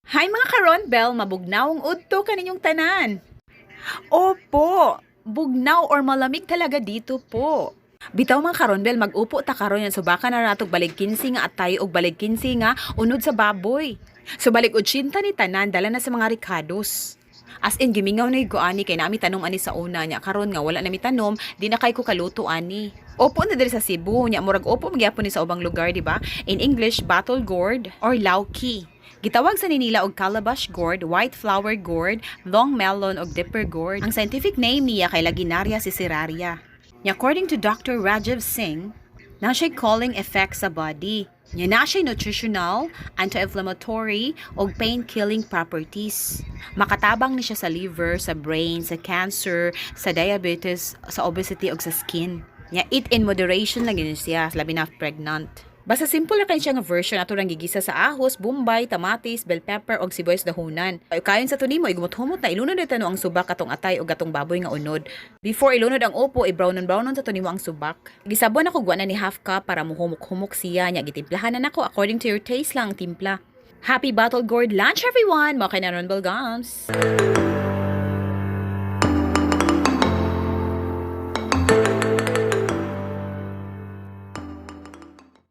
Hi mga karon bell, mabugnawong udto kaninyong tanan. Opo, bugnaw or malamig talaga dito po. Bitaw mga karon bell, mag-upo ta karon yan subakan na natog balig 15 nga at tayo og balig 15 nga unod sa baboy. So balig 80 ni tanan dala na sa mga ricados. As in gimingaw na ani kay nami tanom ani sa una nya karon nga wala na mi tanom, di na kay ko kaluto ani. Opo na diri sa Cebu nya murag opo magyapon ni sa ubang lugar di ba? In English, battle gourd or lauki. Gitawag sa ninila og calabash gourd, white flower gourd, long melon og dipper gourd. Ang scientific name niya kay Laginaria siceraria. According to Dr. Rajiv Singh, na siya calling effects sa body. Nya na siya nutritional, anti-inflammatory, o pain-killing properties. Makatabang ni siya sa liver, sa brain, sa cancer, sa diabetes, sa obesity, o sa skin. Nya eat in moderation lang yun siya, labi na pregnant. Basta simple na kayo siya nga version ato lang gigisa sa ahos, bombay, tamatis, bell pepper og sibuyas dahunan. Ay kayon sa tunimo igumot-humot na ilunod ito no ang subak katong atay o gatong baboy nga unod. Before ilunod ang upo, i-brownon sa tunimo ang subak. Gisabon ako guwa na ni half cup para muhumok-humok siya nya gitimplahan na nako according to your taste lang ang timpla. Happy Battle Gourd lunch everyone! Mga kay na Ron Balgams!